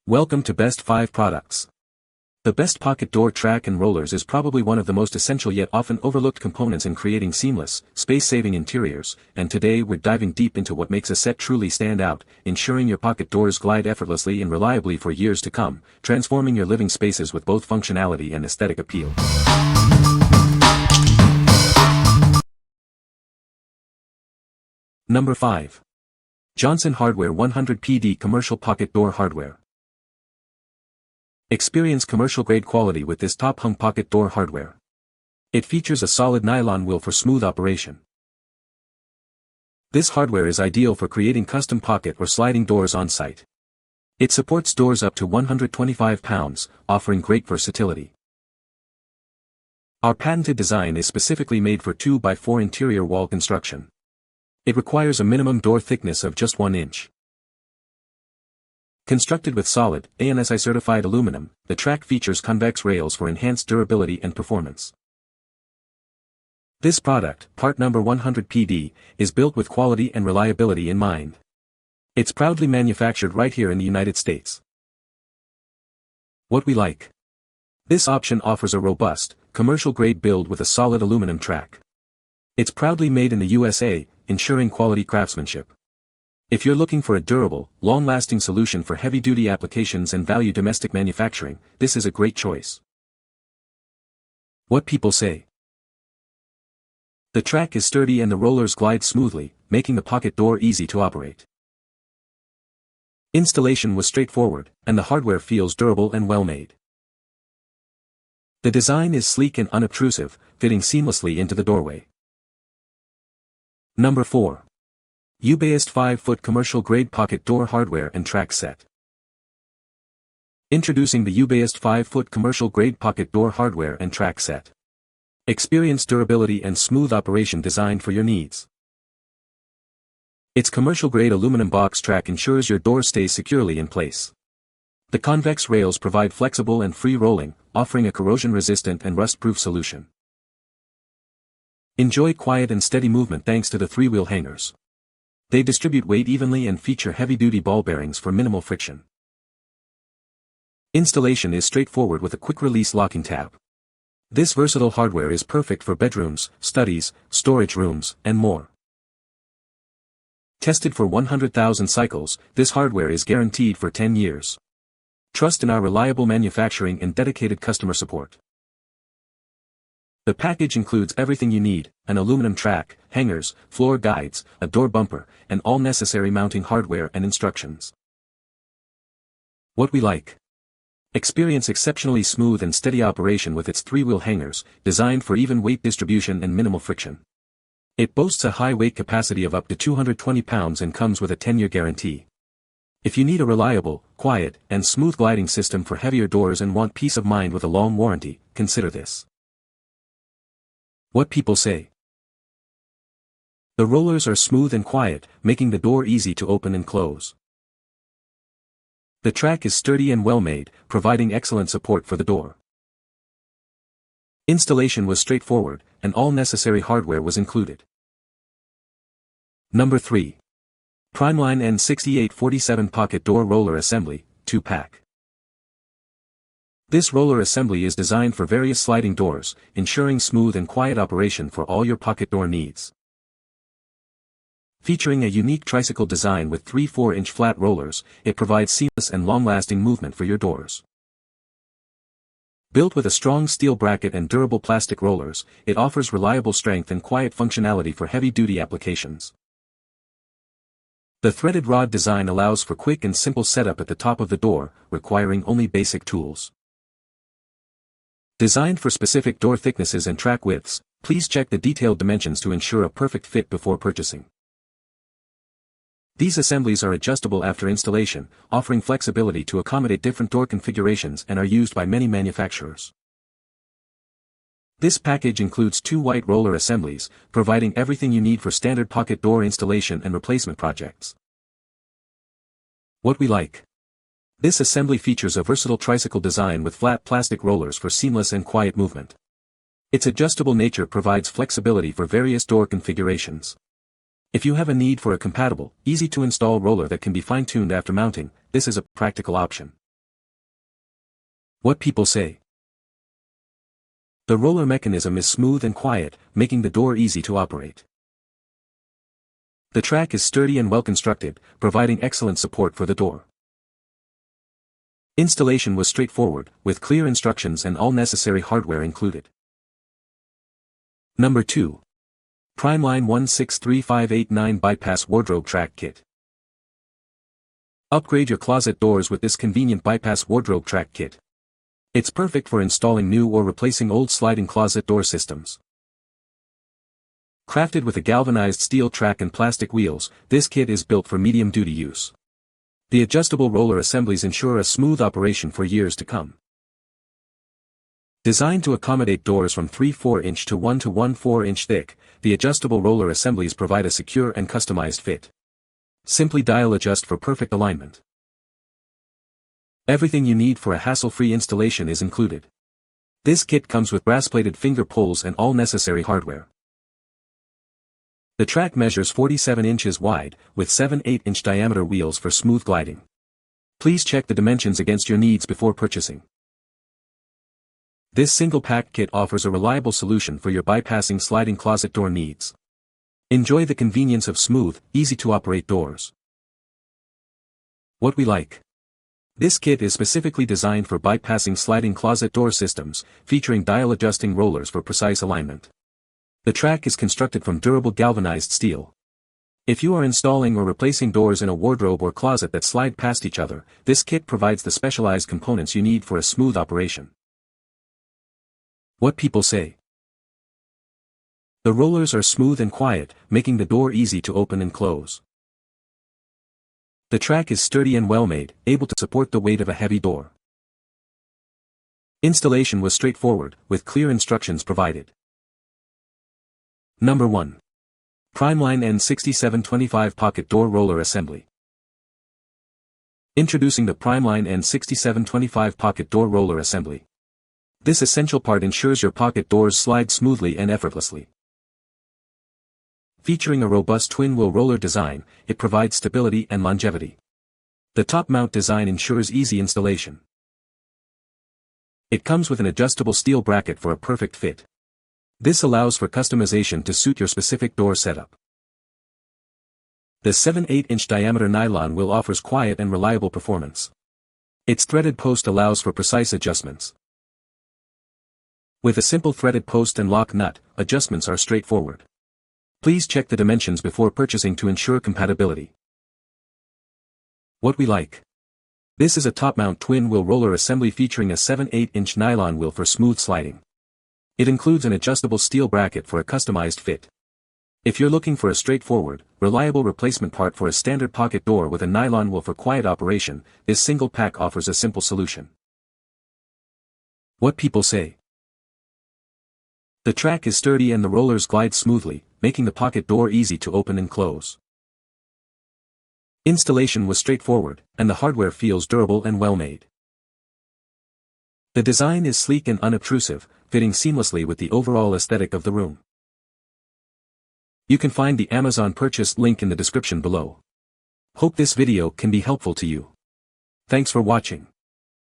Welcome to Best 5 Products. The Best Pocket Door Track and Rollers is probably one of the most essential yet often overlooked components in creating seamless, space-saving interiors, and today we're diving deep into what makes a set truly stand out, ensuring your pocket doors glide effortlessly and reliably for years to come, transforming your living spaces with both functionality and aesthetic appeal. Number 5. Johnson Hardware 100 PD Commercial Pocket Door Hardware. Experience commercial-grade quality with this top-hung pocket door hardware. It features a solid nylon wheel for smooth operation. This hardware is ideal for creating custom pocket or sliding doors on site. It supports doors up to 125 pounds, offering great versatility. Our patented design is specifically made for 2x4 interior wall construction. It requires a minimum door thickness of just 1 inch. Constructed with solid, ANSI certified aluminum, the track features convex rails for enhanced durability and performance. This product, part number 100 PD, is built with quality and reliability in mind. It's proudly manufactured right here in the United States. What we like. This option offers a robust, commercial-grade build with a solid aluminum track. It's proudly made in the USA, ensuring quality craftsmanship. If you're looking for a durable, long-lasting solution for heavy-duty applications and value domestic manufacturing, this is a great choice. What people say. The track is sturdy and the rollers glide smoothly, making the pocket door easy to operate. Installation was straightforward, and the hardware feels durable and well-made. The design is sleek and unobtrusive, fitting seamlessly into the doorway. Number 4. JUBEST 5-foot commercial-grade pocket door hardware and track set. Introducing the JUBEST 5-foot commercial-grade pocket door hardware and track set. Experience durability and smooth operation designed for your needs. Its commercial-grade aluminum box track ensures your door stays securely in place. The convex rails provide flexible and free rolling, offering a corrosion-resistant and rust-proof solution. Enjoy quiet and steady movement thanks to the 3-wheel hangers. They distribute weight evenly and feature heavy-duty ball bearings for minimal friction. Installation is straightforward with a quick-release locking tab. This versatile hardware is perfect for bedrooms, studies, storage rooms, and more. Tested for 100,000 cycles, this hardware is guaranteed for 10 years. Trust in our reliable manufacturing and dedicated customer support. The package includes everything you need: an aluminum track, hangers, floor guides, a door bumper, and all necessary mounting hardware and instructions. What we like. Experience exceptionally smooth and steady operation with its 3-wheel hangers, designed for even weight distribution and minimal friction. It boasts a high weight capacity of up to 220 pounds and comes with a 10-year guarantee. If you need a reliable, quiet, and smooth gliding system for heavier doors and want peace of mind with a long warranty, consider this. What people say. The rollers are smooth and quiet, making the door easy to open and close. The track is sturdy and well-made, providing excellent support for the door. Installation was straightforward, and all necessary hardware was included. Number 3. Primeline N6847 Pocket Door Roller Assembly, 2-pack. This roller assembly is designed for various sliding doors, ensuring smooth and quiet operation for all your pocket door needs. Featuring a unique tricycle design with 3 4-inch flat rollers, it provides seamless and long-lasting movement for your doors. Built with a strong steel bracket and durable plastic rollers, it offers reliable strength and quiet functionality for heavy-duty applications. The threaded rod design allows for quick and simple setup at the top of the door, requiring only basic tools. Designed for specific door thicknesses and track widths, please check the detailed dimensions to ensure a perfect fit before purchasing. These assemblies are adjustable after installation, offering flexibility to accommodate different door configurations and are used by many manufacturers. This package includes 2 white roller assemblies, providing everything you need for standard pocket door installation and replacement projects. What we like. This assembly features a versatile tricycle design with flat plastic rollers for seamless and quiet movement. Its adjustable nature provides flexibility for various door configurations. If you have a need for a compatible, easy-to-install roller that can be fine-tuned after mounting, this is a practical option. What people say. The roller mechanism is smooth and quiet, making the door easy to operate. The track is sturdy and well constructed, providing excellent support for the door. Installation was straightforward, with clear instructions and all necessary hardware included. Number 2. Primeline 163589 Bypass Wardrobe Track Kit. Upgrade your closet doors with this convenient bypass wardrobe track kit. It's perfect for installing new or replacing old sliding closet door systems. Crafted with a galvanized steel track and plastic wheels, this kit is built for medium-duty use. The adjustable roller assemblies ensure a smooth operation for years to come. Designed to accommodate doors from 3/4 inch to 1 to 1/4 inch thick, the adjustable roller assemblies provide a secure and customized fit. Simply dial adjust for perfect alignment. Everything you need for a hassle-free installation is included. This kit comes with brass-plated finger pulls and all necessary hardware. The track measures 47 inches wide, with 7 8-inch diameter wheels for smooth gliding. Please check the dimensions against your needs before purchasing. This single-pack kit offers a reliable solution for your bypassing sliding closet door needs. Enjoy the convenience of smooth, easy-to-operate doors. What we like. This kit is specifically designed for bypassing sliding closet door systems, featuring dial-adjusting rollers for precise alignment. The track is constructed from durable galvanized steel. If you are installing or replacing doors in a wardrobe or closet that slide past each other, this kit provides the specialized components you need for a smooth operation. What people say. The rollers are smooth and quiet, making the door easy to open and close. The track is sturdy and well-made, able to support the weight of a heavy door. Installation was straightforward, with clear instructions provided. Number 1. Primeline N6725 Pocket Door Roller Assembly. Introducing the Primeline N6725 Pocket Door Roller Assembly. This essential part ensures your pocket doors slide smoothly and effortlessly. Featuring a robust twin-wheel roller design, it provides stability and longevity. The top mount design ensures easy installation. It comes with an adjustable steel bracket for a perfect fit. This allows for customization to suit your specific door setup. The 7 8-inch diameter nylon wheel offers quiet and reliable performance. Its threaded post allows for precise adjustments. With a simple threaded post and lock nut, adjustments are straightforward. Please check the dimensions before purchasing to ensure compatibility. What we like. This is a top-mount twin-wheel roller assembly featuring a 7 8-inch nylon wheel for smooth sliding. It includes an adjustable steel bracket for a customized fit. If you're looking for a straightforward, reliable replacement part for a standard pocket door with a nylon wheel for quiet operation, this single pack offers a simple solution. What people say. The track is sturdy and the rollers glide smoothly, making the pocket door easy to open and close. Installation was straightforward, and the hardware feels durable and well-made. The design is sleek and unobtrusive, fitting seamlessly with the overall aesthetic of the room. You can find the Amazon purchase link in the description below. Hope this video can be helpful to you. Thanks for watching.